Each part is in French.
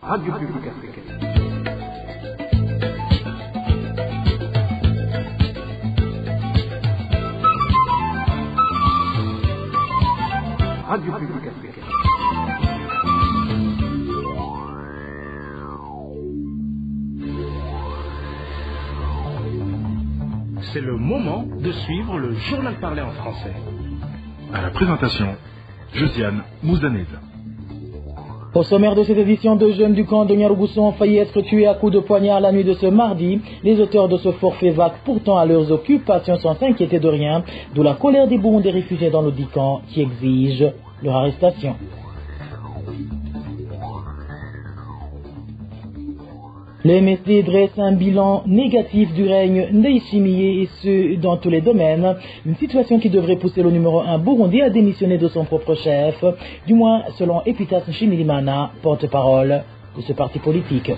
Radio Publique Africaine. Radio Publique Africaine. C'est le moment de suivre le journal parlé en français. À la présentation, Josiane Mouzanez. Au sommaire de cette édition, deux jeunes du camp de Nyarugusu ont failli être tués à coups de poignard la nuit de ce mardi. Les auteurs de ce forfait vague pourtant à leurs occupations sans s'inquiéter de rien, d'où la colère des Burundais réfugiés dans le dit camp qui exige leur arrestation. Le MSD dresse un bilan négatif du règne Ndayishimiye et ce dans tous les domaines, une situation qui devrait pousser le numéro 1 burundais à démissionner de son propre chef, du moins selon Epitas Nshimirimana, porte-parole de ce parti politique.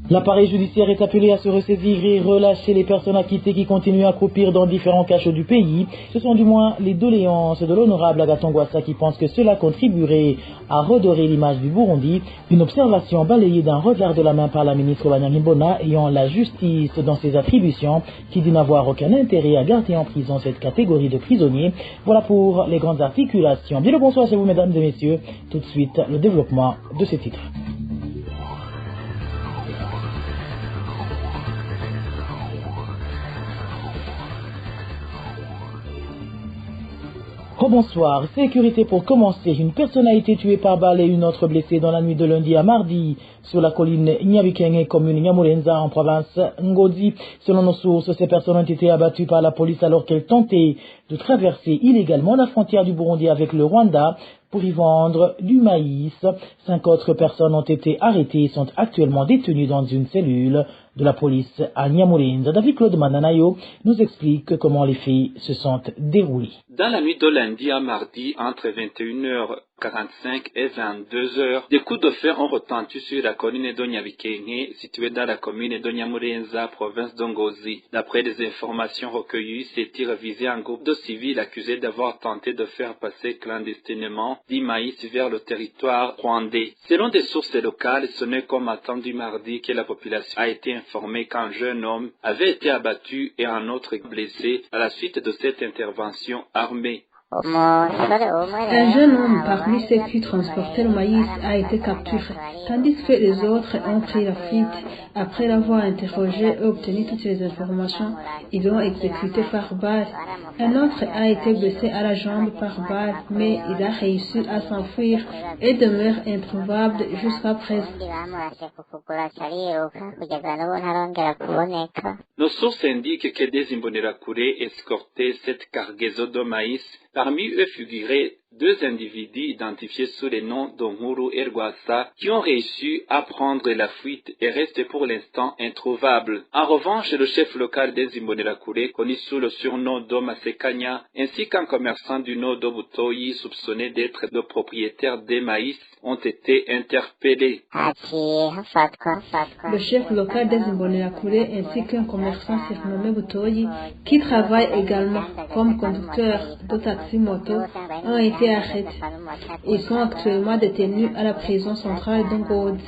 L'appareil judiciaire est appelé à se ressaisir et relâcher les personnes acquittées qui continuent à croupir dans différents cachots du pays. Ce sont du moins les doléances de l'honorable Agathon Rwasa qui pense que cela contribuerait à redorer l'image du Burundi. Une observation balayée d'un revers de la main par la ministre Banyangimbona ayant la justice dans ses attributions, qui dit n'avoir aucun intérêt à garder en prison cette catégorie de prisonniers. Voilà pour les grandes articulations. Bien le bonsoir à vous mesdames et messieurs. Tout de suite le développement de ces titres. Bonsoir. Sécurité pour commencer. Une personne a été tuée par balle et une autre blessée dans la nuit de lundi à mardi sur la colline Nyabikenge, commune Nyamurenza en province Ngodi. Selon nos sources, ces personnes ont été abattues par la police alors qu'elles tentaient de traverser illégalement la frontière du Burundi avec le Rwanda pour y vendre du maïs. 5 autres personnes ont été arrêtées et sont actuellement détenues dans une cellule de la police à Nyamurenza. David Claude Mananayo nous explique comment les faits se sont déroulés. Dans la nuit de lundi à mardi, entre 21h45 et 22h, des coups de feu ont retenti sur la colline de Nyabikenge, située dans la commune de Nyamurenza, province d'Ongozi. D'après des informations recueillies, ces tirs visaient un groupe de civils accusés d'avoir tenté de faire passer clandestinement du maïs vers le territoire rwandais. Selon des sources locales, ce n'est qu'au matin du mardi que la population a été informée qu'un jeune homme avait été abattu et un autre blessé à la suite de cette intervention armée. Un jeune homme parmi ceux qui transportaient le maïs a été capturé, tandis que les autres ont pris la fuite. Après l'avoir interrogé et obtenu toutes les informations, ils l'ont exécuté par balle. Un autre a été blessé à la jambe par balle, mais il a réussi à s'enfuir et demeure introuvable jusqu'à présent. Nos sources indiquent que des Imbonerakure escortaient cette cargaison de maïs. Parmi eux figuraient 2 individus identifiés sous les noms d'Onkuru et Rwasa qui ont réussi à prendre la fuite et restent pour l'instant introuvables. En revanche, le chef local des Imbonerakure, connu sous le surnom d'Omasekanya, ainsi qu'un commerçant du nom d'Obutoyi soupçonné d'être le propriétaire des maïs, ont été interpellés. Le chef local des Imbonerakure ainsi qu'un commerçant surnommé Butoyi, qui travaille également comme conducteur de taxi-moto, ont été arrêtés. Ils sont actuellement détenus à la prison centrale d'Ngozi.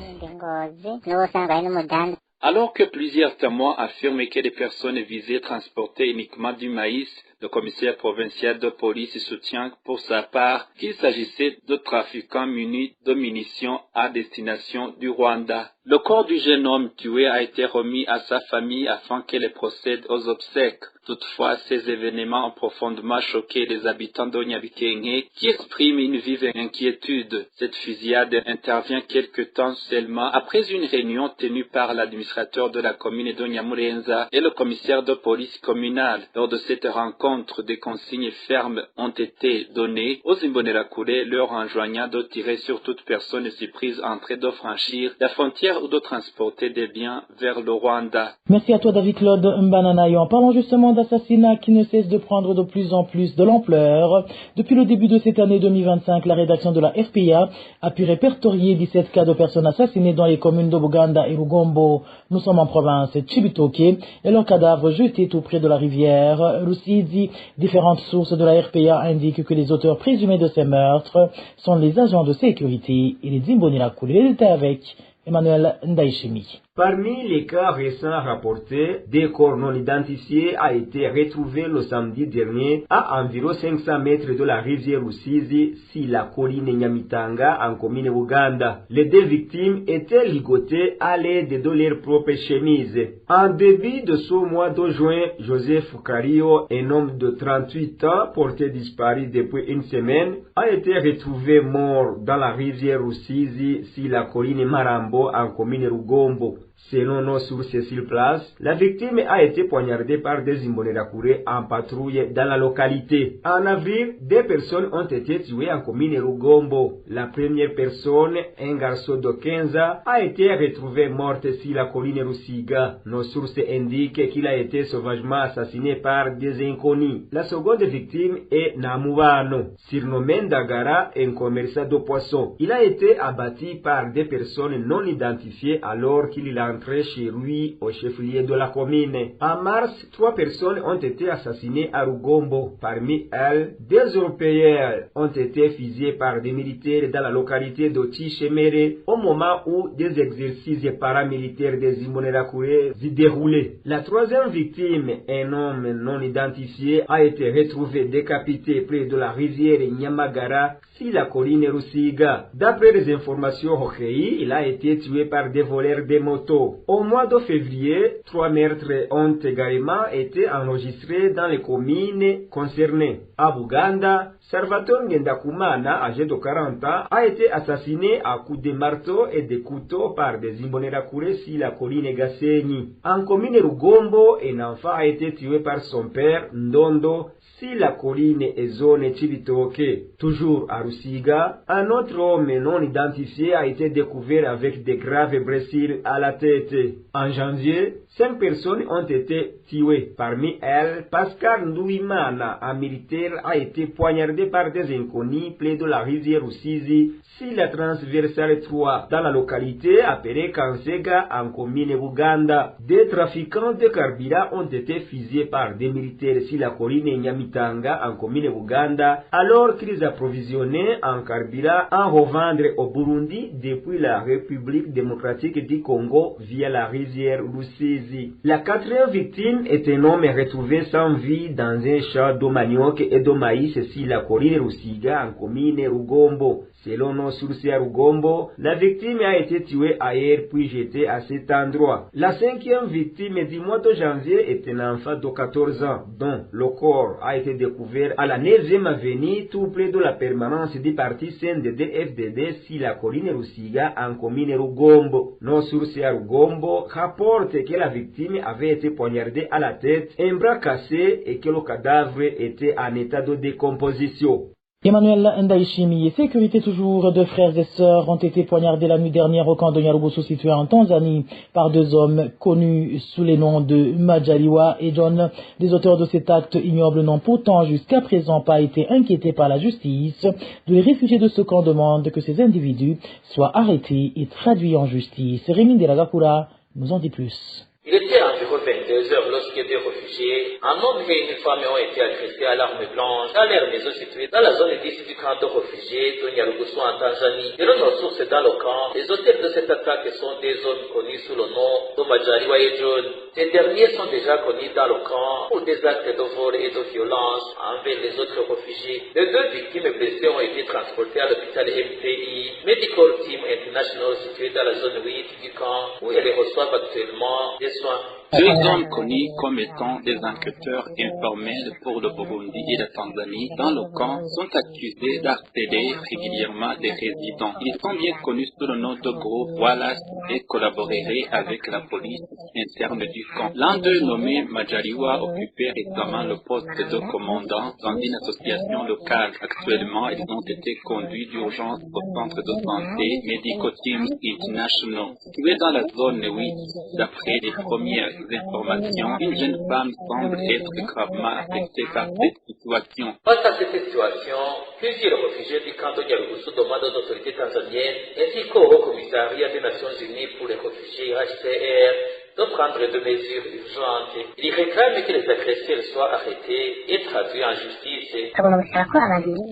Alors que plusieurs témoins affirment que les personnes visées transportaient uniquement du maïs, le commissaire provincial de police soutient pour sa part qu'il s'agissait de trafiquants munis de munitions à destination du Rwanda. Le corps du jeune homme tué a été remis à sa famille afin qu'elle procède aux obsèques. Toutefois, ces événements ont profondément choqué les habitants de Nyabikenge qui expriment une vive inquiétude. Cette fusillade intervient quelque temps seulement après une réunion tenue par l'administrateur de la commune de Nyamurenza et le commissaire de police communale. Lors de cette rencontre, des consignes fermes ont été données aux Imbonerakure leur enjoignant de tirer sur toute personne surprise en train de franchir la frontière ou de transporter des biens vers le Rwanda. Merci à toi David Claude Mbananayo. En parlant justement d'assassinats qui ne cessent de prendre de plus en plus de l'ampleur, depuis le début de cette année 2025, la rédaction de la RPA a pu répertorier 17 cas de personnes assassinées dans les communes de Buganda et Rugombo. Nous sommes en province Chibitoke et leurs cadavres jetés tout près de la rivière Rusizi Rusizi. Différentes sources de la RPA indiquent que les auteurs présumés de ces meurtres sont les agents de sécurité et les Zimbonirakou. Les détails avec Emmanuel Ndaïchemi. Parmi les cas récents rapportés, des corps non identifiés a été retrouvé le samedi dernier à environ 500 mètres de la rivière Rusizi, sur la colline Nyamitanga en commune Uganda. Les deux victimes étaient ligotées à l'aide de leurs propres chemises. En début de ce mois de juin, Joseph Cario, un homme de 38 ans porté disparu depuis une semaine, a été retrouvé mort dans la rivière Rusizi, sur la colline Marambo en commune Rugombo. Selon nos sources sur place, la victime a été poignardée par des Imbonerakure en patrouille dans la localité. En avril, deux personnes ont été tuées en commune Rugombo. La première personne, un garçon de 15 ans, a été retrouvé morte sur la colline Rusiga. Nos sources indiquent qu'il a été sauvagement assassiné par des inconnus. La seconde victime est Namubano, surnommé Ndagara, un commerçant de poissons. Il a été abattu par des personnes non identifiées alors qu'il entrait chez lui au chef-lieu de la commune. En mars, 3 personnes ont été assassinées à Rugombo. Parmi elles, des Européens ont été fusillés par des militaires dans la localité de Tichemere au moment où des exercices paramilitaires des Imbonerakure s'y déroulaient. La troisième victime, un homme non identifié, a été retrouvé décapité près de la rivière Nyamagara sur la colline Rusiga. D'après les informations recueillies, il a été tué par des voleurs de motos. Au mois de février, 3 meurtres ont également été enregistrés dans les communes concernées. À Buganda, Salvatore Ngendakumana, âgé de 40 ans, a été assassiné à coups de marteau et de couteau par des Imbonerakure sur la colline Gasenyi. En commune Rugombo, un enfant a été tué par son père, Ndondo, sur la colline et zone Chibitoke. Toujours à Rusiga, un autre homme non identifié a été découvert avec de graves blessures à la tête. En janvier, 5 personnes ont été tuées. Parmi elles, Pascal Ndouimana, un militaire, a été poignardé par des inconnus près de la rivière Rusizi sur la transversale 3 dans la localité appelée Kansega en commune Buganda. Des trafiquants de carburant ont été fusillés par des militaires sur la colline Nyamitanga en commune Buganda alors qu'ils approvisionnaient en carburant à revendre au Burundi depuis la République démocratique du Congo via la rivière Rusizi. La quatrième victime est un homme retrouvé sans vie dans un champ de manioc et de maïs sur la colline Rusiga en commune Rugombo. Selon nos sources à Rugombo, la victime a été tuée ailleurs puis jetée à cet endroit. La cinquième victime du mois de janvier est un enfant de 14 ans dont le corps a été découvert à la 9e avenue tout près de la permanence du parti CNDD-FDD sur la colline Rusiga en commune Rugombo. Nos sources à Rugombo rapportent que la victime avait été poignardée à la tête, un bras cassé et que le cadavre était en état de décomposition. Emmanuel Ndaïchimi et sécurité toujours. 2 frères et sœurs ont été poignardés la nuit dernière au camp de Nyarugusu situé en Tanzanie par 2 hommes connus sous les noms de Majaliwa et John. Les auteurs de cet acte ignoble n'ont pourtant jusqu'à présent pas été inquiétés par la justice. Les réfugiés de ce camp demandent que ces individus soient arrêtés et traduits en justice. Rémi Delagakura nous en dit plus. Il était environ 22 heures lorsque des réfugiés, un homme et une femme ont été agressés à l'arme blanche dans leur maison située dans la zone d'ici du camp de réfugiés de Nyarugusu en Tanzanie. Selon nos sources dans le camp, les auteurs de cette attaque sont des hommes connus sous le nom de Majaliwa et John. Ces derniers sont déjà connus dans le camp pour des actes de vol et de violence envers les autres réfugiés. Les 2 victimes blessées ont été transportées à l'hôpital MPI, Medical Team International situé dans la zone 8 du camp où elles reçoivent actuellement des soins. 2 hommes connus comme étant des enquêteurs informels pour le Burundi et la Tanzanie dans le camp sont accusés d'harceler régulièrement des résidents. Ils sont bien connus sous le nom de groupe Wallace et collaboreraient avec la police interne du camp. L'un d'eux, nommé Majaliwa, occupait récemment le poste de commandant dans une association locale. Actuellement, ils ont été conduits d'urgence au centre de santé Medical Teams International, situé dans la zone 8. D'après les premières informations, une jeune femme semble être gravement affectée par cette situation. Face à cette situation, plusieurs réfugiés du camp de Nyarugusu demandent aux autorités tanzaniennes ainsi qu'au Haut Commissariat des Nations Unies pour les réfugiés HCR de prendre des mesures urgentes. Il réclame que les agresseurs soient arrêtés et traduits en justice.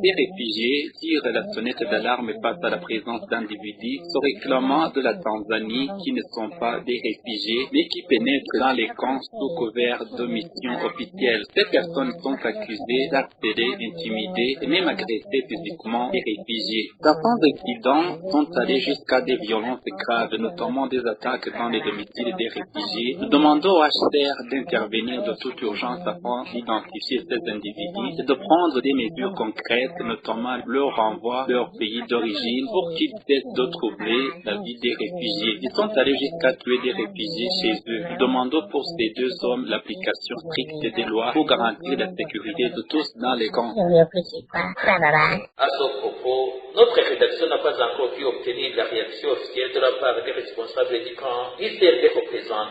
Des réfugiés tirent la sonnette d'alarme face à la présence d'individus se réclamant de la Tanzanie qui ne sont pas des réfugiés mais qui pénètrent dans les camps sous couvert de missions officielles. Ces personnes sont accusées d'harceler, intimider et même agresser physiquement les réfugiés. Certains incidents sont allés jusqu'à des violences graves, notamment des attaques dans les domiciles des réfugiés. Nous demandons au HCR d'intervenir de toute urgence afin d'identifier ces individus et de prendre des mesures concrètes, notamment leur renvoi à leur pays d'origine pour qu'ils cessent de troubler la vie des réfugiés. Ils sont allés jusqu'à tuer des réfugiés chez eux. Nous demandons pour ces deux hommes l'application stricte des lois pour garantir la sécurité de tous dans les camps. À ce propos, notre rédaction n'a pas encore pu obtenir la réaction officielle de la part des responsables du camp, ni celle des représentants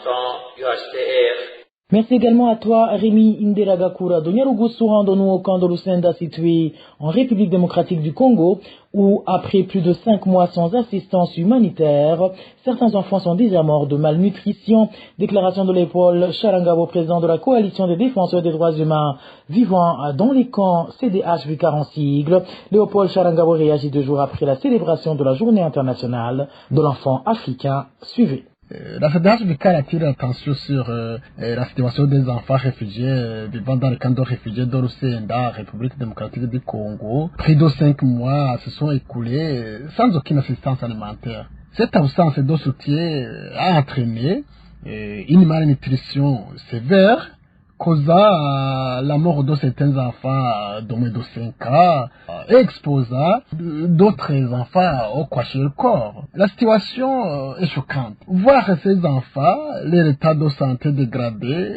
du HCR. Merci également à toi, Rémi Inderagakura de Nyarugusu, rendons-nous au camp de Lusenda situé en République démocratique du Congo, où, après plus de 5 mois sans assistance humanitaire, certains enfants sont déjà morts de malnutrition. Déclaration de Léopold Charangabo, président de la coalition des défenseurs des droits humains vivant dans les camps CDH Vicar en sigle. Léopold Charangabo réagit 2 jours après la célébration de la journée internationale de l'enfant africain. Suivez. La CDH Vicar attire l'attention sur la situation des enfants réfugiés vivant dans les camps de réfugiés de Lusenda, République démocratique du Congo. Près de 5 mois se sont écoulés sans aucune assistance alimentaire. Cette absence de soutien a entraîné une malnutrition sévère, causa la mort de certains enfants de moins de 5 ans et exposa d'autres enfants au kwashiorkor. La situation est choquante. Voir ces enfants, leur état de santé dégradé,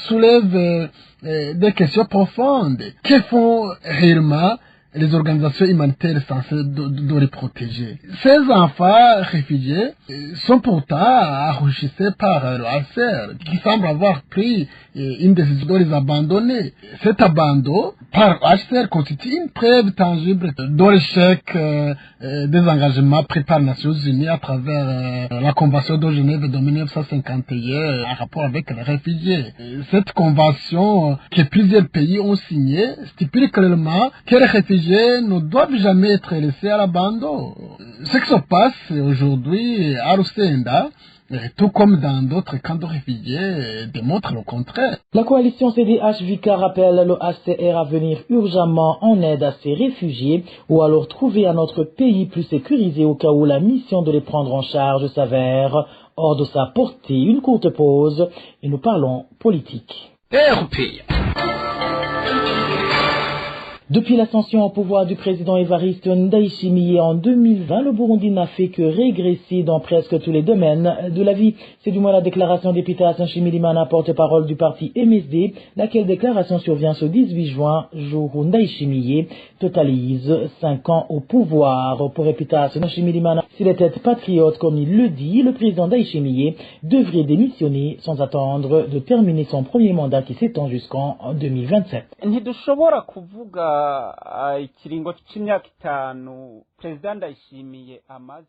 soulève des questions profondes. Que font réellement les organisations humanitaires censées de les protéger? Ces enfants réfugiés sont pourtant enrichissés par le HCR, qui semble avoir pris une décision de les abandonner. Cet abandon par HCR constitue une preuve tangible de l'échec des engagements pris par les Nations Unies à travers la Convention de Genève de 1951 en rapport avec les réfugiés. Cette convention que plusieurs pays ont signée stipule clairement que les réfugiés ne doivent jamais être laissés à l'abandon. Ce qui se passe aujourd'hui à Lusenda, tout comme dans d'autres camps de réfugiés, démontre le contraire. La coalition CDH Vicar appelle le HCR à venir urgemment en aide à ces réfugiés ou alors trouver un autre pays plus sécurisé au cas où la mission de les prendre en charge s'avère hors de sa portée. Une courte pause et nous parlons politique. Depuis l'ascension au pouvoir du président Évariste Ndayishimiye en 2020, le Burundi n'a fait que régresser dans presque tous les domaines de la vie. C'est du moins la déclaration des Peter Nshimirimana, porte-parole du parti MSD, laquelle déclaration survient ce 18 juin, jour où Ndayishimiye totalise 5 ans au pouvoir. Pour Peter Nshimirimana, s'il était patriote comme il le dit, le président Ndayishimiye devrait démissionner sans attendre de terminer son premier mandat qui s'étend jusqu'en 2027.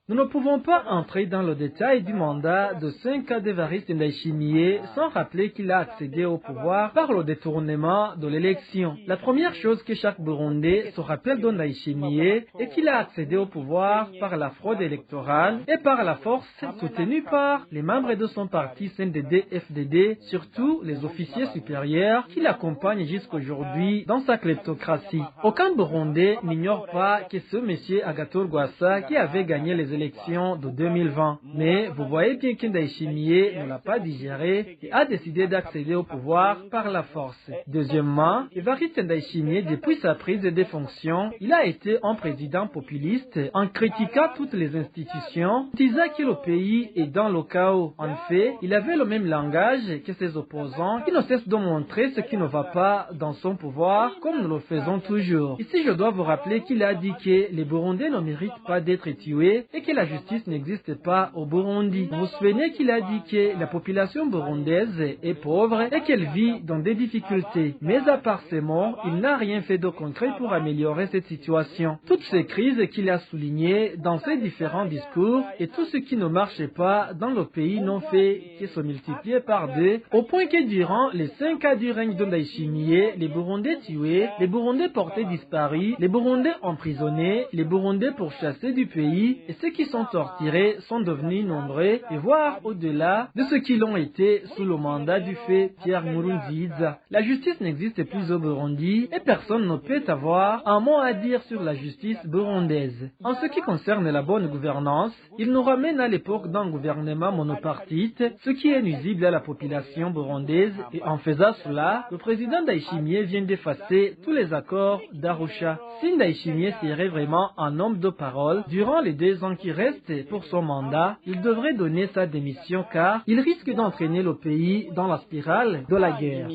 Nous ne pouvons pas entrer dans le détail du mandat de 5 ans d'Évariste Ndayishimiye sans rappeler qu'il a accédé au pouvoir par le détournement de l'élection. La première chose que chaque Burundais se rappelle de Ndayishimiye est qu'il a accédé au pouvoir par la fraude électorale et par la force soutenue par les membres de son parti CNDD-FDD, surtout les officiers supérieurs qui l'accompagnent jusqu'aujourd'hui dans sa kleptocratie. Aucun Burundais n'ignore pas que ce monsieur Agathon Rwasa qui avait gagné les élections de 2020. Mais vous voyez bien que Ndayishimiye ne l'a pas digéré et a décidé d'accéder au pouvoir par la force. Deuxièmement, Évariste Ndayishimiye, depuis sa prise de fonctions, il a été un président populiste en critiquant toutes les institutions, disant que le pays est dans le chaos. En fait, il avait le même langage que ses opposants qui ne cessent de montrer ce qui ne va pas dans son pouvoir comme nous le faisons toujours. Ici, je dois vous rappeler qu'il a dit que les Burundais ne méritent pas d'être tués et que la justice n'existe pas au Burundi. Vous vous souvenez qu'il a dit que la population burundaise est pauvre et qu'elle vit dans des difficultés. Mais à part ces mots, il n'a rien fait de concret pour améliorer cette situation. Toutes ces crises qu'il a soulignées dans ces différents grands discours et tout ce qui ne marchait pas dans le pays n'ont fait que se multiplier par deux, au point que durant les 5 ans du règne de Ndayishimiye, les Burundais tués, les Burundais portés disparus, les Burundais emprisonnés, les Burundais pourchassés du pays et ceux qui sont torturés sont devenus nombreux et voire au-delà de ce qu'ils ont été sous le mandat du fait Pierre Nkurunziza. La justice n'existe plus au Burundi et personne ne peut avoir un mot à dire sur la justice burundaise. En ce qui concerne la bonne gouvernance, il nous ramène à l'époque d'un gouvernement monopartite, ce qui est nuisible à la population burundaise et en faisant cela, le président Ndayishimiye vient d'effacer tous les accords d'Arusha. Si Ndayishimiye serait vraiment un homme de parole, durant les 2 ans qui restent pour son mandat, il devrait donner sa démission car il risque d'entraîner le pays dans la spirale de la guerre.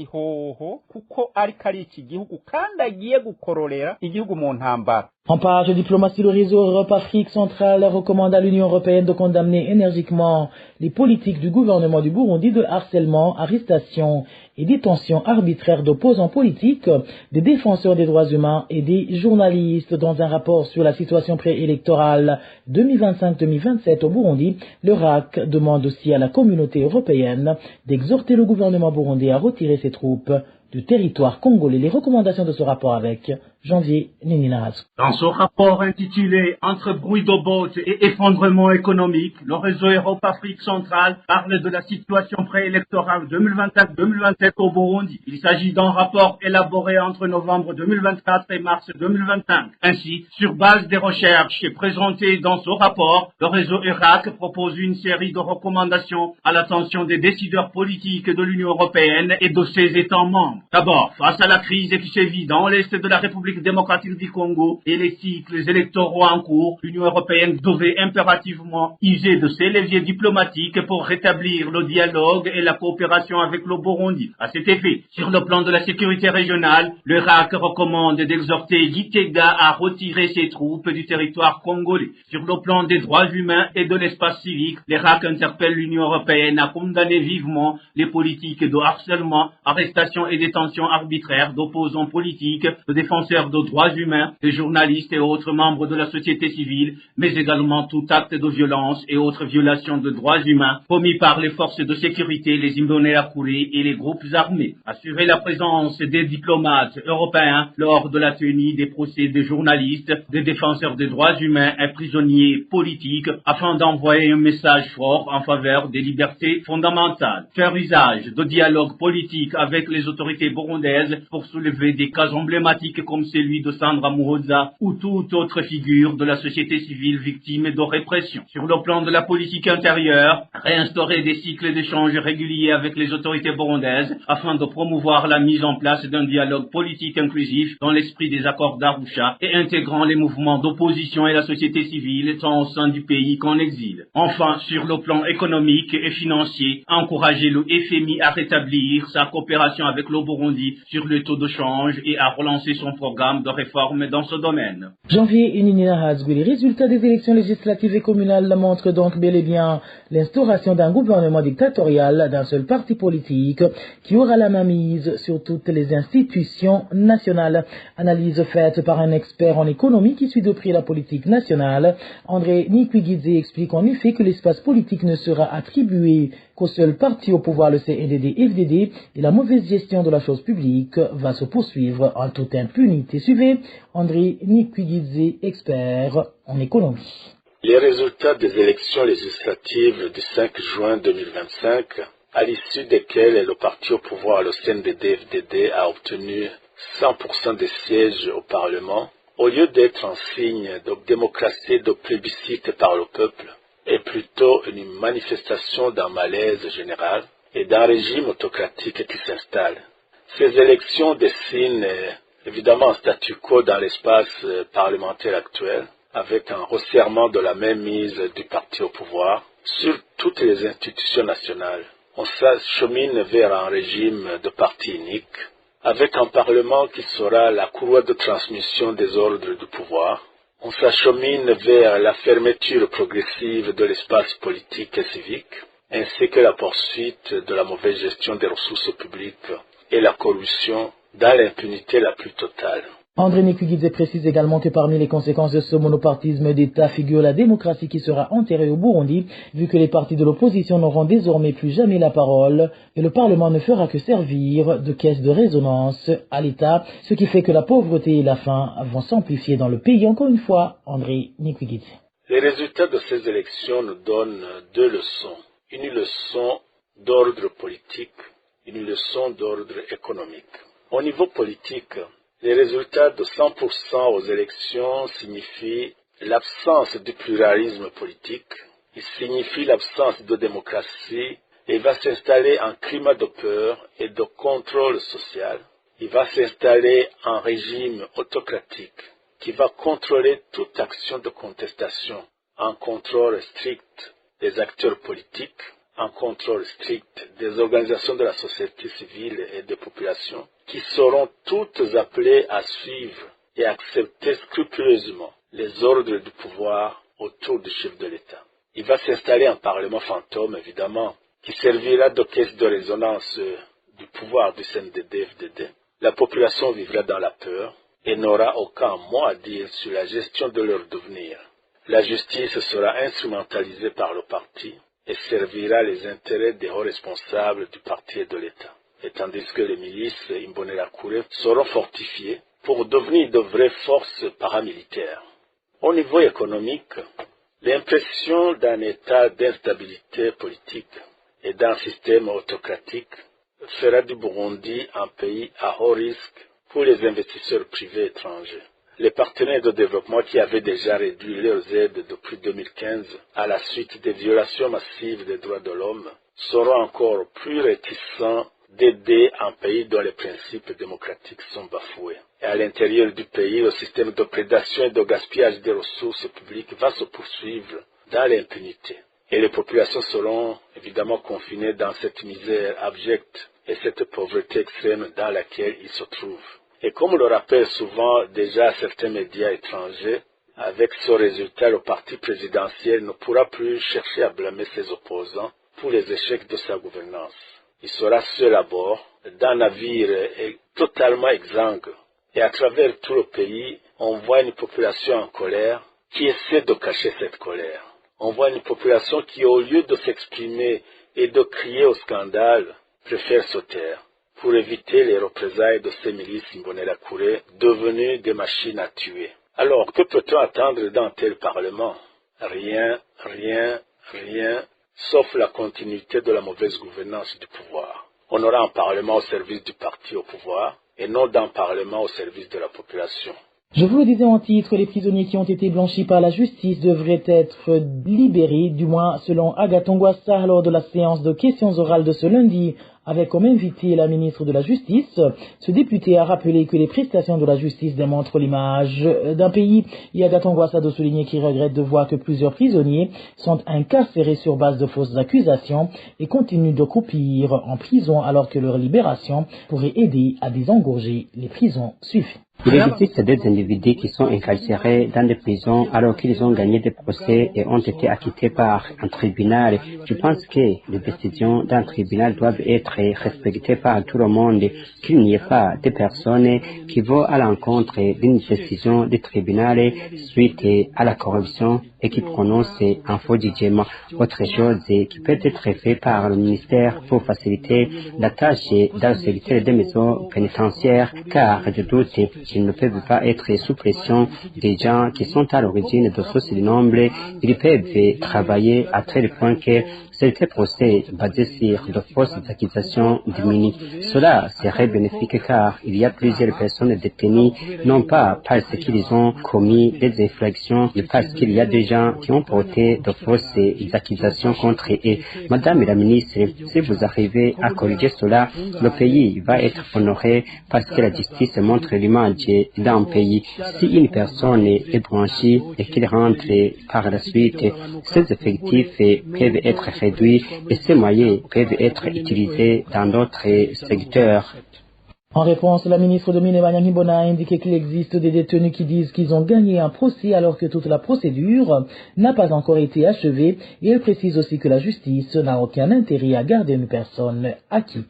En page de diplomatie, le réseau Europe-Afrique centrale recommande à l'Union européenne de condamner énergiquement les politiques du gouvernement du Burundi de harcèlement, arrestation et détention arbitraire d'opposants politiques, des défenseurs des droits humains et des journalistes. Dans un rapport sur la situation préélectorale 2025-2027 au Burundi, le RAC demande aussi à la communauté européenne d'exhorter le gouvernement burundais à retirer ses troupes du territoire congolais. Les recommandations de ce rapport avec Janvier Nininaras. Dans son rapport intitulé Entre bruit de bottes et effondrement économique, le réseau Europe-Afrique centrale parle de la situation préélectorale 2024-2027 au Burundi. Il s'agit d'un rapport élaboré entre novembre 2024 et mars 2025. Ainsi, sur base des recherches présentées dans ce rapport, le réseau ERAC propose une série de recommandations à l'attention des décideurs politiques de l'Union européenne et de ses États membres. D'abord, face à la crise qui sévit dans l'Est de la République démocratique du Congo et les cycles électoraux en cours, l'Union européenne devait impérativement user de ses leviers diplomatiques pour rétablir le dialogue et la coopération avec le Burundi. À cet effet, sur le plan de la sécurité régionale, le RAC recommande d'exhorter Gitega à retirer ses troupes du territoire congolais. Sur le plan des droits humains et de l'espace civique, le RAC interpelle l'Union européenne à condamner vivement les politiques de harcèlement, arrestation et détention arbitraire d'opposants politiques, de défenseurs de droits humains, de journalistes et autres membres de la société civile, mais également tout acte de violence et autres violations de droits humains commis par les forces de sécurité, les Imbonerakure et les groupes armés. Assurer la présence des diplomates européens lors de la tenue des procès des journalistes, des défenseurs des droits humains et prisonniers politiques afin d'envoyer un message fort en faveur des libertés fondamentales. Faire usage de dialogue politique avec les autorités burundaises pour soulever des cas emblématiques comme celui de Sandra Muhoza ou toute autre figure de la société civile victime de répression. Sur le plan de la politique intérieure, réinstaurer des cycles d'échanges réguliers avec les autorités burundaises afin de promouvoir la mise en place d'un dialogue politique inclusif dans l'esprit des accords d'Arusha et intégrant les mouvements d'opposition et la société civile tant au sein du pays qu'en exil. Enfin, sur le plan économique et financier, encourager le FMI à rétablir sa coopération avec le Burundi sur le taux de change et à relancer son programme de réforme dans ce domaine. Janvier Ninina Hazgou, les résultats des élections législatives et communales montrent donc bel et bien l'instauration d'un gouvernement dictatorial d'un seul parti politique qui aura la mainmise sur toutes les institutions nationales. Analyse faite par un expert en économie qui suit de près la politique nationale. André Nikwigidze explique en effet que l'espace politique ne sera attribué qu'au seul parti au pouvoir, le CNDD-FDD, et la mauvaise gestion de la chose publique va se poursuivre en toute impunité. Suivez André Nikwigidze, expert en économie. Les résultats des élections législatives du 5 juin 2025, à l'issue desquelles le parti au pouvoir, le CNDD-FDD, a obtenu 100% des sièges au Parlement, au lieu d'être un signe de démocratie, de plébiscite par le peuple, est plutôt une manifestation d'un malaise général et d'un régime autocratique qui s'installe. Ces élections dessinent évidemment un statu quo dans l'espace parlementaire actuel, avec un resserrement de la mainmise du parti au pouvoir sur toutes les institutions nationales. On s'achemine vers un régime de parti unique, avec un parlement qui sera la courroie de transmission des ordres du pouvoir. On s'achemine vers la fermeture progressive de l'espace politique et civique, ainsi que la poursuite de la mauvaise gestion des ressources publiques et la corruption dans l'impunité la plus totale. André Nikwigidze précise également que parmi les conséquences de ce monopartisme d'État figure la démocratie qui sera enterrée au Burundi, vu que les partis de l'opposition n'auront désormais plus jamais la parole et le Parlement ne fera que servir de caisse de résonance à l'État, ce qui fait que la pauvreté et la faim vont s'amplifier dans le pays. Encore une fois, André Nikwigidze. Les résultats de ces élections nous donnent deux leçons. Une leçon d'ordre politique, une leçon d'ordre économique. Au niveau politique, les résultats de 100% aux élections signifient l'absence du pluralisme politique, il signifie l'absence de démocratie et va s'installer un climat de peur et de contrôle social. Il va s'installer un régime autocratique qui va contrôler toute action de contestation, un contrôle strict des acteurs politiques, un contrôle strict des organisations de la société civile et des populations, qui seront toutes appelées à suivre et accepter scrupuleusement les ordres du pouvoir autour du chef de l'État. Il va s'installer un parlement fantôme, évidemment, qui servira de caisse de résonance du pouvoir du CNDD-FDD. La population vivra dans la peur et n'aura aucun mot à dire sur la gestion de leur devenir. La justice sera instrumentalisée par le parti et servira les intérêts des hauts responsables du parti et de l'État. Et tandis que les milices Imbonerakure seront fortifiées pour devenir de vraies forces paramilitaires. Au niveau économique, l'impression d'un état d'instabilité politique et d'un système autocratique fera du Burundi un pays à haut risque pour les investisseurs privés étrangers. Les partenaires de développement qui avaient déjà réduit leurs aides depuis 2015 à la suite des violations massives des droits de l'homme seront encore plus réticents d'aider un pays dont les principes démocratiques sont bafoués. Et à l'intérieur du pays, le système de prédation et de gaspillage des ressources publiques va se poursuivre dans l'impunité. Et les populations seront évidemment confinées dans cette misère abjecte et cette pauvreté extrême dans laquelle ils se trouvent. Et comme le rappellent souvent déjà certains médias étrangers, avec ce résultat, le parti présidentiel ne pourra plus chercher à blâmer ses opposants pour les échecs de sa gouvernance. Il sera seul à bord d'un navire totalement exsangue. Et à travers tout le pays, on voit une population en colère qui essaie de cacher cette colère. On voit une population qui, au lieu de s'exprimer et de crier au scandale, préfère se taire pour éviter les représailles de ces milices Imbonerakure devenues des machines à tuer. Alors, que peut-on attendre d'un tel parlement? Rien, sauf la continuité de la mauvaise gouvernance du pouvoir. On aura un parlement au service du parti au pouvoir et non d'un parlement au service de la population. Je vous le disais en titre, les prisonniers qui ont été blanchis par la justice devraient être libérés, du moins selon Agathon Rwasa lors de la séance de questions orales de ce lundi, avec comme invité la ministre de la Justice. Ce député a rappelé que les prestations de la justice démontrent l'image d'un pays. Et Agathon Rwasa de souligner qu'il regrette de voir que plusieurs prisonniers sont incarcérés sur base de fausses accusations et continuent de croupir en prison alors que leur libération pourrait aider à désengorger les prisons suivies. Il existe des individus qui sont incarcérés dans des prisons alors qu'ils ont gagné des procès et ont été acquittés par un tribunal. Je pense que les décisions d'un tribunal doivent être respectées par tout le monde, qu'il n'y ait pas de personnes qui vont à l'encontre d'une décision du tribunal suite à la corruption et qui prononcent un faux jugement. Autre chose qui peut être fait par le ministère pour faciliter la tâche dans le secteur des maisons pénitentiaires, car je doute qu'ils ne peuvent pas être sous pression des gens qui sont à l'origine de ce nombre. Ils peuvent travailler à tel point que certains procès basés sur de fausses accusations diminuent. Cela serait bénéfique car il y a plusieurs personnes détenues, non pas parce qu'ils ont commis des infractions, mais parce qu'il y a des gens qui ont porté de fausses accusations contre eux. Madame la ministre, si vous arrivez à corriger cela, le pays va être honoré parce que la justice montre l'image d'un pays. Si une personne est blanchie et qu'il rentre par la suite, ses effectifs peuvent être réduits et ces moyens peuvent être utilisés dans d'autres secteurs. En réponse, la ministre Dominique Banyangibona a indiqué qu'il existe des détenus qui disent qu'ils ont gagné un procès alors que toute la procédure n'a pas encore été achevée, et elle précise aussi que la justice n'a aucun intérêt à garder une personne acquitte.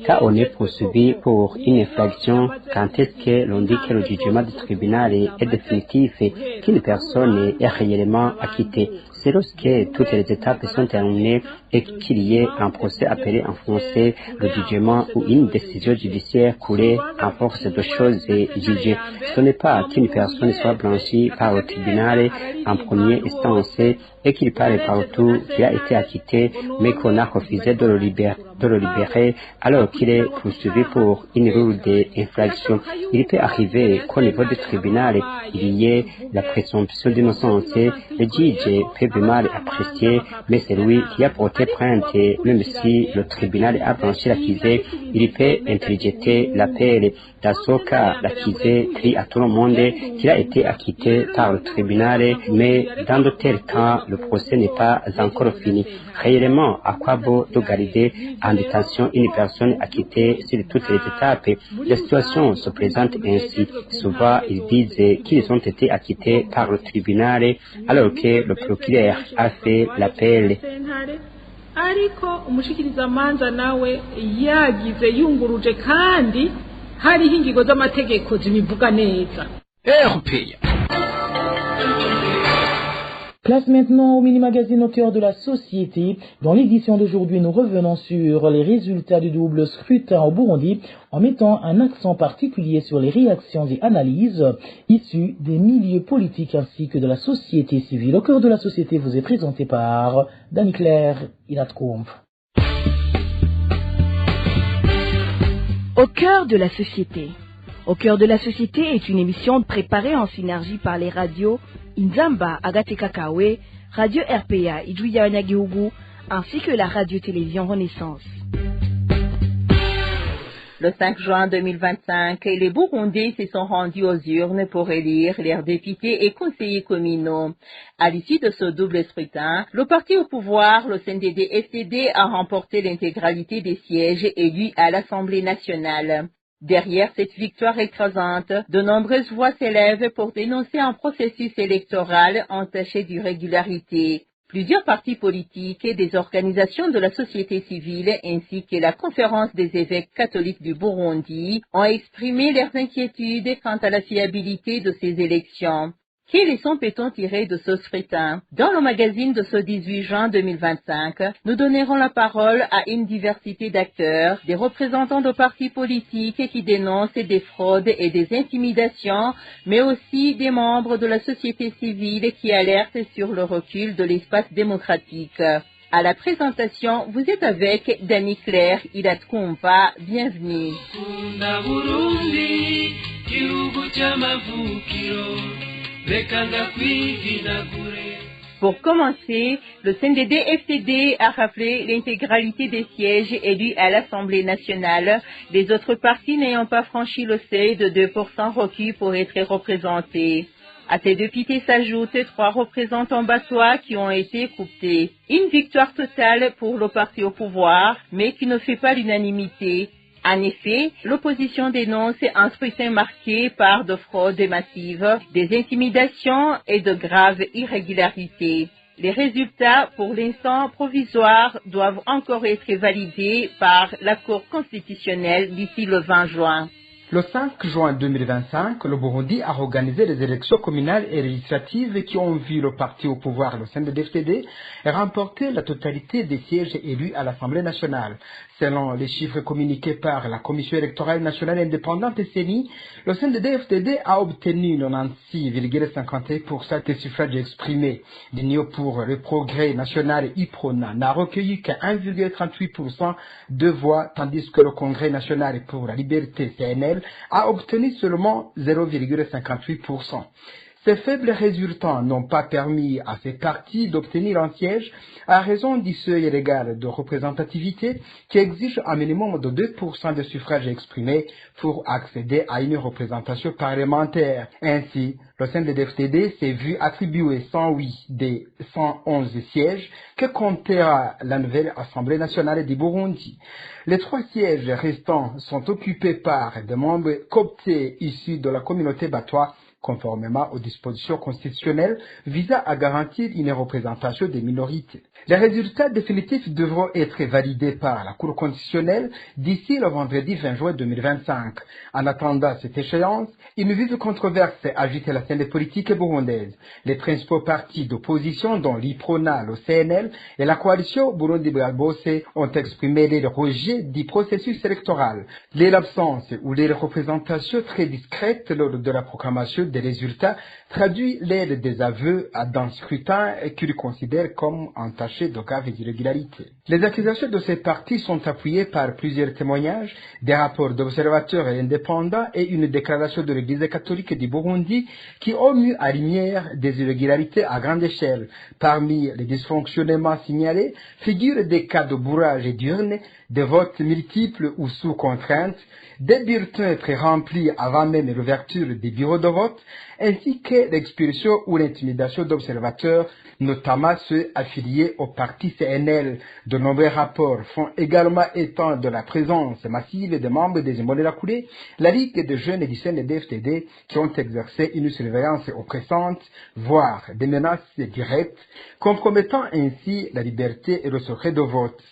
Quand on est poursuivi pour une infraction, quand est-ce que l'on dit que le jugement du tribunal est définitif et qu'une personne est réellement acquittée? C'est lorsque toutes les étapes sont terminées et qu'il y ait un procès appelé en français le jugement ou une décision judiciaire coulée en force de choses et jugée. Ce n'est pas qu'une personne soit blanchie par le tribunal en première instance et qu'il parle partout qu'il a été acquitté mais qu'on a refusé de le libérer alors qu'il est poursuivi pour une lourde infraction. Il peut arriver qu'au niveau du tribunal, il y ait la présomption d'innocence. Le juge peut mal apprécier, mais c'est lui qui a porté plainte. Même si le tribunal a blanchi l'accusé, il peut interjeter l'appel. Dans ce cas, l'accusé crie à tout le monde qu'il a été acquitté par le tribunal, mais dans de tels cas, le procès n'est pas encore fini. Réellement, à quoi bon de garder en détention une personne acquittée sur toutes les étapes? La situation se présente ainsi. Souvent, ils disent qu'ils ont été acquittés par le tribunal, alors que le procureur a fait l'appel. ariko umushikirizamanza nawe yagize yunguruje kandi hariho ingingo z'amategeko zibivuga neza. Place maintenant au mini-magazine au cœur de la société. Dans l'édition d'aujourd'hui, nous revenons sur les résultats du double scrutin au Burundi en mettant un accent particulier sur les réactions et analyses issues des milieux politiques ainsi que de la société civile. Au cœur de la société vous est présenté par Dani Claire Ilatkoump. Au cœur de la société. Au cœur de la société est une émission préparée en synergie par les radios Inzamba Agateka Kawe, Radio RPA Idouya Wanyagihugu, ainsi que la radio-télévision Renaissance. Le 5 juin 2025, les Burundais se sont rendus aux urnes pour élire leurs députés et conseillers communaux. À l'issue de ce double scrutin, le parti au pouvoir, le CNDD-FDD, a remporté l'intégralité des sièges élus à l'Assemblée nationale. Derrière cette victoire écrasante, de nombreuses voix s'élèvent pour dénoncer un processus électoral entaché d'irrégularité. Plusieurs partis politiques et des organisations de la société civile ainsi que la conférence des évêques catholiques du Burundi ont exprimé leurs inquiétudes quant à la fiabilité de ces élections. Quelles leçons peut-on tirer de ce scrutin? Dans le magazine de ce 18 juin 2025, nous donnerons la parole à une diversité d'acteurs, des représentants de partis politiques qui dénoncent des fraudes et des intimidations, mais aussi des membres de la société civile qui alertent sur le recul de l'espace démocratique. À la présentation, vous êtes avec Dani Claire Ilatkoumpa. Bienvenue. Pour commencer, le CNDD-FDD a rappelé l'intégralité des sièges élus à l'Assemblée nationale, les autres partis n'ayant pas franchi le seuil de 2% requis pour être représentés. À ces députés s'ajoutent 3 représentants batois qui ont été cooptés. Une victoire totale pour le parti au pouvoir, mais qui ne fait pas l'unanimité. En effet, l'opposition dénonce un scrutin marqué par de fraudes massives, des intimidations et de graves irrégularités. Les résultats, pour l'instant provisoires, doivent encore être validés par la Cour constitutionnelle d'ici le 20 juin. Le 5 juin 2025, le Burundi a organisé les élections communales et législatives qui ont vu le parti au pouvoir, le CNDD-FDD, remporter la totalité des sièges élus à l'Assemblée nationale. Selon les chiffres communiqués par la Commission électorale nationale indépendante CENI, le CNDD-FDD a obtenu 96,51% des suffrages exprimés. L'Union pour le progrès national IPRONA n'a recueilli que 1,38% de voix, tandis que le Congrès national pour la liberté CNL a obtenu seulement 0,58%. Ces faibles résultats n'ont pas permis à ces partis d'obtenir un siège à raison du seuil légal de représentativité qui exige un minimum de 2% de suffrages exprimés pour accéder à une représentation parlementaire. Ainsi, le CNDD-FDD s'est vu attribuer 108 des 111 sièges que comptera la nouvelle Assemblée nationale du Burundi. Les 3 sièges restants sont occupés par des membres cooptés issus de la communauté Batwa, conformément aux dispositions constitutionnelles visant à garantir une représentation des minorités. Les résultats définitifs devront être validés par la Cour constitutionnelle d'ici le vendredi 20 juin 2025. En attendant cette échéance, une vive controverse agite la scène politique burundaise. Les principaux partis d'opposition, dont l'IPRONA, le CNL et la coalition Burundi Bwabose, ont exprimé leur rejet du processus électoral. L'absence ou les représentations très discrètes lors de la proclamation des résultats traduit l'aide des aveux d'un scrutin qu'ils considèrent comme entaché de graves irrégularités. Les accusations de ces partis sont appuyées par plusieurs témoignages, des rapports d'observateurs et indépendants et une déclaration de l'Église catholique du Burundi qui ont mis à lumière des irrégularités à grande échelle. Parmi les dysfonctionnements signalés figurent des cas de bourrage et d'urnes, des votes multiples ou sous contrainte, des bulletins pré-remplis avant même l'ouverture des bureaux de vote, ainsi que l'expulsion ou l'intimidation d'observateurs, notamment ceux affiliés au parti CNL. De nombreux rapports font également état de la présence massive des membres des Imbonerakure, la Ligue des jeunes du CNDD-FDD, qui ont exercé une surveillance oppressante, voire des menaces directes, compromettant ainsi la liberté et le secret de vote.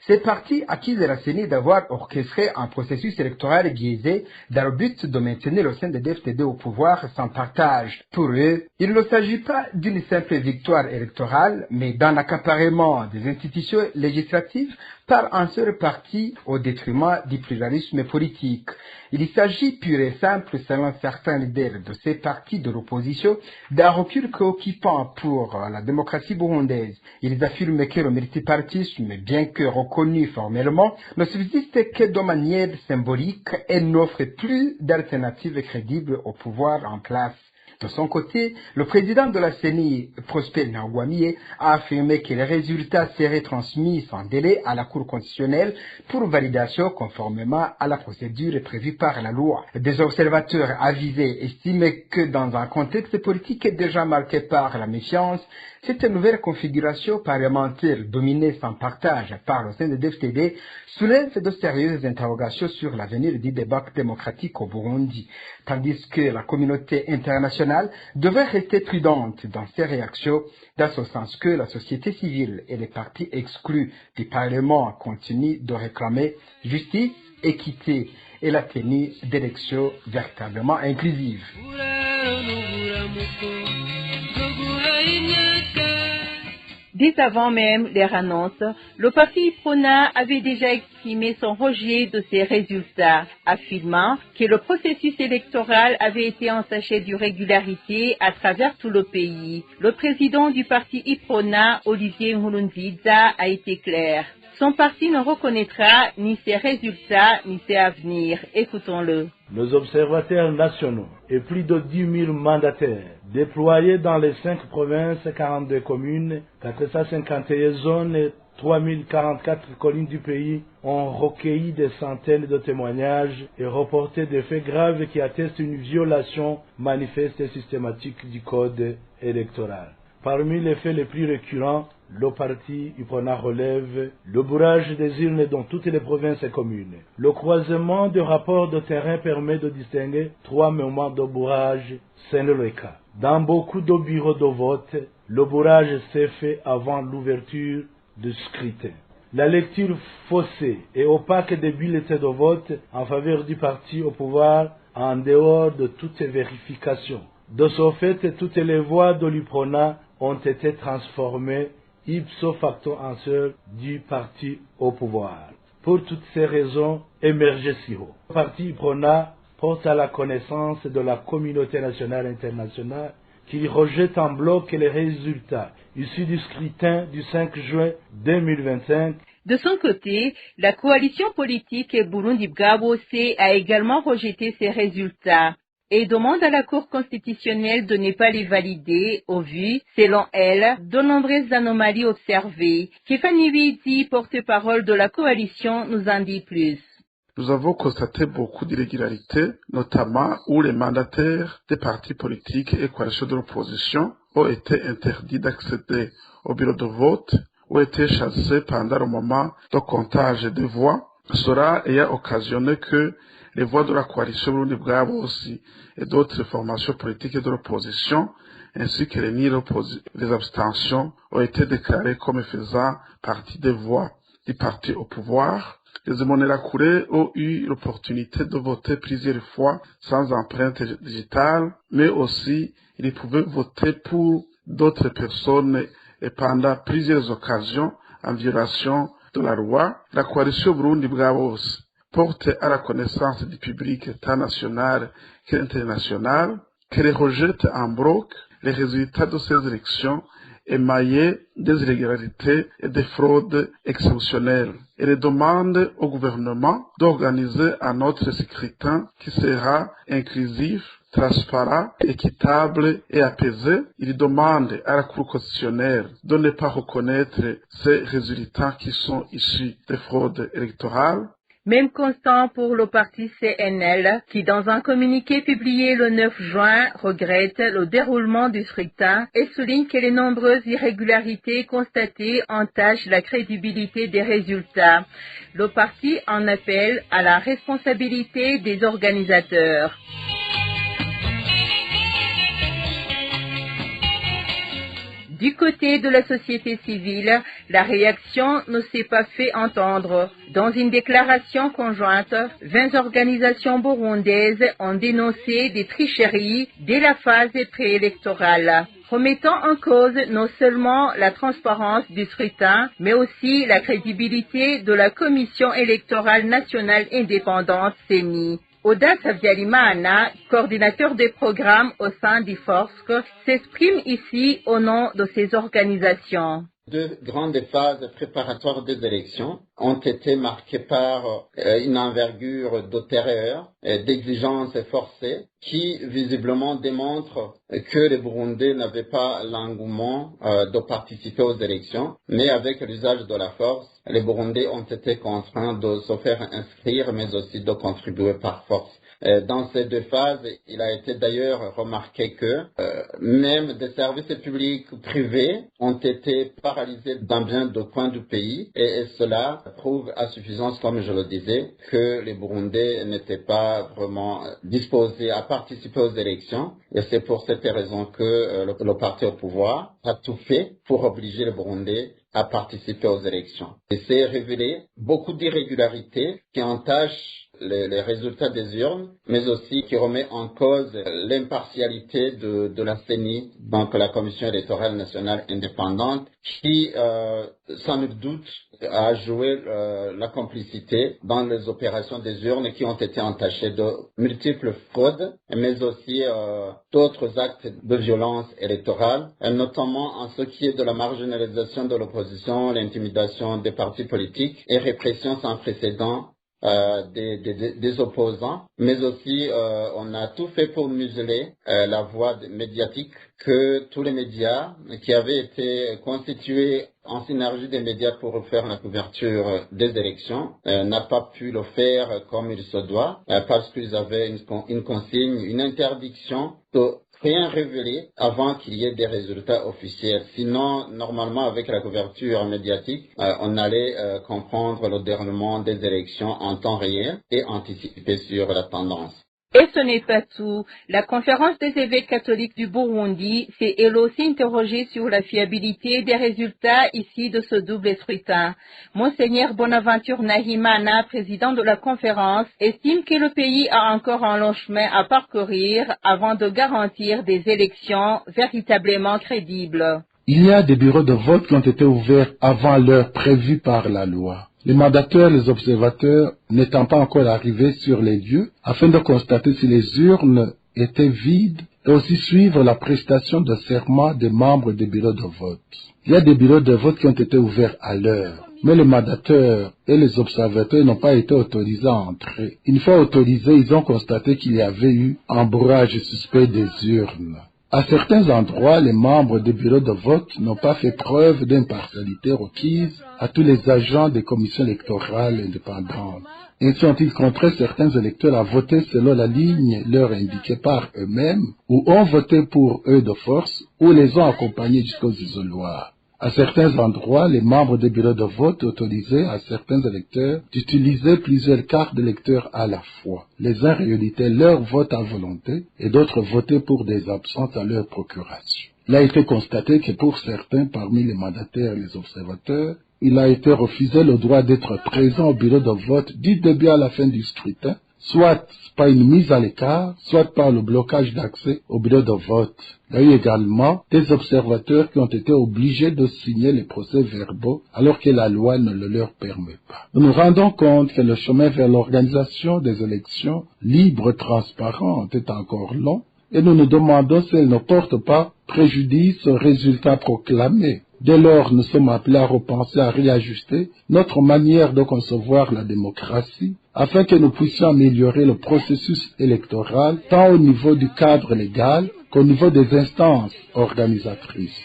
Ces partis accusent la CENI d'avoir orchestré un processus électoral biaisé dans le but de maintenir le CNDD-FDD au pouvoir sans partage. Pour eux, il ne s'agit pas d'une simple victoire électorale, mais d'un accaparement des institutions législatives par un seul parti au détriment du pluralisme politique. Il s'agit pur et simple, selon certains leaders de ces partis de l'opposition, d'un recul préoccupant pour la démocratie burundaise. Ils affirment que le multipartisme, bien que reconnu formellement, ne subsiste que de manière symbolique et n'offre plus d'alternative crédible au pouvoir en place. De son côté, le président de la CENI, Prosper Ntagwamiye, a affirmé que les résultats seraient transmis sans délai à la Cour constitutionnelle pour validation conformément à la procédure prévue par la loi. Des observateurs avisés estiment que dans un contexte politique déjà marqué par la méfiance, cette nouvelle configuration parlementaire dominée sans partage par le CNDD-FDD soulève de sérieuses interrogations sur l'avenir du débat démocratique au Burundi, tandis que la communauté internationale devrait rester prudente dans ses réactions, dans ce sens que la société civile et les partis exclus du Parlement continuent de réclamer justice, équité et la tenue d'élections véritablement inclusives. Dès avant même leur annonce, le parti IPRONA avait déjà exprimé son rejet de ces résultats, affirmant que le processus électoral avait été entaché d'irrégularité à travers tout le pays. Le président du parti IPRONA, Olivier Nkurunziza, a été clair. Son parti ne reconnaîtra ni ses résultats ni ses avenirs. Écoutons-le. Nos observateurs nationaux et plus de 10 000 mandataires déployés dans les 5 provinces, 42 communes, 451 zones et 3044 collines du pays ont recueilli des centaines de témoignages et reporté des faits graves qui attestent une violation manifeste et systématique du code électoral. Parmi les faits les plus récurrents, le parti IPRONA relève le bourrage des urnes dans toutes les provinces et communes. Le croisement de rapports de terrain permet de distinguer 3 moments de bourrage, c'est le cas. Dans beaucoup de bureaux de vote, le bourrage s'est fait avant l'ouverture du scrutin. La lecture faussée et opaque des bulletins de vote en faveur du parti au pouvoir en dehors de toute vérification. De ce fait, toutes les voix de l'IPRONA ont été transformées ipso facto en sœurs du parti au pouvoir. Pour toutes ces raisons, émergez-si-haut. Le parti IPRONA porte à la connaissance de la communauté nationale et internationale qui rejette en bloc les résultats issus du scrutin du 5 juin 2025. De son côté, la coalition politique Burundi Bwabose a également rejeté ces résultats. et demande à la Cour constitutionnelle de ne pas les valider au vu, selon elle, de nombreuses anomalies observées. Kefani Bidi, porte-parole de la coalition, nous en dit plus. Nous avons constaté beaucoup d'irrégularités, notamment où les mandataires des partis politiques et coalitions de l'opposition ont été interdits d'accéder au bureau de vote ou été chassés pendant le moment de comptage des voix, cela ayant occasionné que les voix de la coalition Burundi Bwabo aussi et d'autres formations politiques de l'opposition, ainsi que les abstentions, ont été déclarées comme faisant partie des voix du parti au pouvoir. Les Imbonerakure ont eu l'opportunité de voter plusieurs fois sans empreinte digitale, mais aussi ils pouvaient voter pour d'autres personnes et pendant plusieurs occasions en violation de la loi. La coalition Burundi Bwabo porte à la connaissance du public tant national qu'international qu'elle rejette en bloc les résultats de ces élections émaillées des irrégularités et des fraudes exceptionnelles. Elle demande au gouvernement d'organiser un autre scrutin qui sera inclusif, transparent, équitable et apaisé. Il demande à la Cour constitutionnelle de ne pas reconnaître ces résultats qui sont issus des fraudes électorales. Même constat pour le parti CNL, qui dans un communiqué publié le 9 juin regrette le déroulement du scrutin et souligne que les nombreuses irrégularités constatées entachent la crédibilité des résultats. Le parti en appelle à la responsabilité des organisateurs. Du côté de la société civile, la réaction ne s'est pas fait entendre. Dans une déclaration conjointe, 20 organisations burundaises ont dénoncé des tricheries dès la phase préélectorale, remettant en cause non seulement la transparence du scrutin, mais aussi la crédibilité de la Commission électorale nationale indépendante CENI. Oda Savyalimana, coordinateur des programmes au sein du FORSC, s'exprime ici au nom de ces organisations. Deux grandes phases préparatoires des élections ont été marquées par une envergure de terreur, d'exigences forcées qui visiblement démontrent que les Burundais n'avaient pas l'engouement de participer aux élections, mais avec l'usage de la force, les Burundais ont été contraints de se faire inscrire, mais aussi de contribuer par force. Dans ces deux phases, il a été d'ailleurs remarqué que même des services publics privés ont été paralysés dans bien de coins du pays et cela prouve à suffisance, comme je le disais, que les Burundais n'étaient pas vraiment disposés à participer aux élections et c'est pour cette raison que le parti au pouvoir a tout fait pour obliger les Burundais à participer aux élections. Et c'est révélé beaucoup d'irrégularités qui entachent les résultats des urnes, mais aussi qui remet en cause l'impartialité de la CENI, donc la Commission électorale nationale indépendante, qui, sans nul doute, a joué la complicité dans les opérations des urnes qui ont été entachées de multiples fraudes, mais aussi d'autres actes de violence électorale, notamment en ce qui est de la marginalisation de l'opposition, l'intimidation des partis politiques et répression sans précédent des opposants, mais aussi on a tout fait pour museler la voix médiatique que tous les médias qui avaient été constitués en synergie des médias pour faire la couverture des élections n'a pas pu le faire comme il se doit parce qu'ils avaient une consigne, une interdiction de rien révélé avant qu'il y ait des résultats officiels. Sinon, normalement, avec la couverture médiatique, on allait comprendre le déroulement des élections en temps réel et anticiper sur la tendance. Et ce n'est pas tout. La conférence des évêques catholiques du Burundi s'est elle aussi interrogée sur la fiabilité des résultats ici de ce double scrutin. Monseigneur Bonaventure Nahimana, président de la conférence, estime que le pays a encore un long chemin à parcourir avant de garantir des élections véritablement crédibles. Il y a des bureaux de vote qui ont été ouverts avant l'heure prévue par la loi. Les mandataires, les observateurs n'étant pas encore arrivés sur les lieux afin de constater si les urnes étaient vides et aussi suivre la prestation de serment des membres des bureaux de vote. Il y a des bureaux de vote qui ont été ouverts à l'heure. mais les mandateurs et les observateurs n'ont pas été autorisés à entrer. Une fois autorisés, ils ont constaté qu'il y avait eu embrouillage suspect des urnes. À certains endroits, les membres des bureaux de vote n'ont pas fait preuve d'impartialité requise à tous les agents des commissions électorales indépendantes. Ainsi ont-ils contraint certains électeurs à voter selon la ligne leur indiquée par eux-mêmes, ou ont voté pour eux de force, ou les ont accompagnés jusqu'aux isoloirs. À certains endroits, les membres des bureaux de vote autorisaient à certains électeurs d'utiliser plusieurs cartes d'électeurs à la fois. Les uns rééditaient leur vote à volonté et d'autres votaient pour des absences à leur procuration. Il a été constaté que pour certains parmi les mandataires et les observateurs, il a été refusé le droit d'être présent au bureau de vote du début à la fin du scrutin, soit par une mise à l'écart, soit par le blocage d'accès au bureau de vote. Il y a eu également des observateurs qui ont été obligés de signer les procès-verbaux alors que la loi ne le leur permet pas. Nous nous rendons compte que le chemin vers l'organisation des élections libres et transparentes est encore long et nous nous demandons si elles ne portent pas préjudice aux résultats proclamés. Dès lors, nous sommes appelés à repenser, à réajuster notre manière de concevoir la démocratie afin que nous puissions améliorer le processus électoral tant au niveau du cadre légal qu'au niveau des instances organisatrices.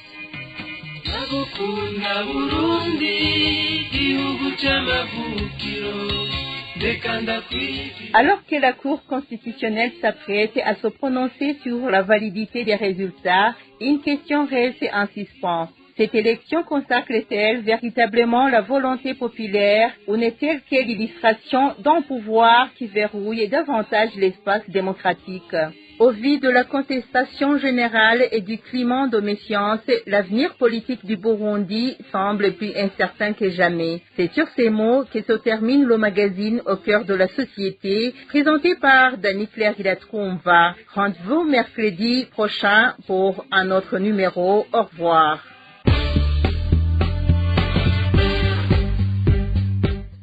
Alors que la Cour constitutionnelle s'apprête à se prononcer sur la validité des résultats, une question reste en suspens. Cette élection consacre-t-elle véritablement la volonté populaire ou n'est-elle que l'illustration d'un pouvoir qui verrouille davantage l'espace démocratique? Au vu de la contestation générale et du climat de méfiance, l'avenir politique du Burundi semble plus incertain que jamais. C'est sur ces mots que se termine le magazine Au cœur de la société, présenté par Dani Claire-Hilatrumva. Rendez-vous mercredi prochain pour un autre numéro. Au revoir.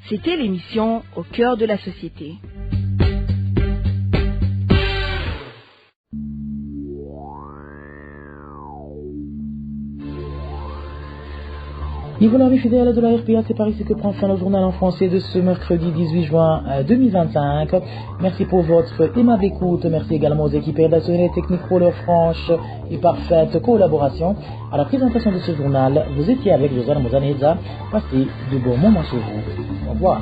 C'était l'émission Au cœur de la société. Et voilà, mes fidèles de la RPA, c'est par ici que prend fin le journal en français de ce mercredi 18 juin 2025. Merci pour votre aimable écoute. Merci également aux équipes rédactionnelles et techniques pour leur franche et parfaite collaboration. À la présentation de ce journal, vous étiez avec Josiane Muzaneza. Passez de bons moments chez vous. Au revoir.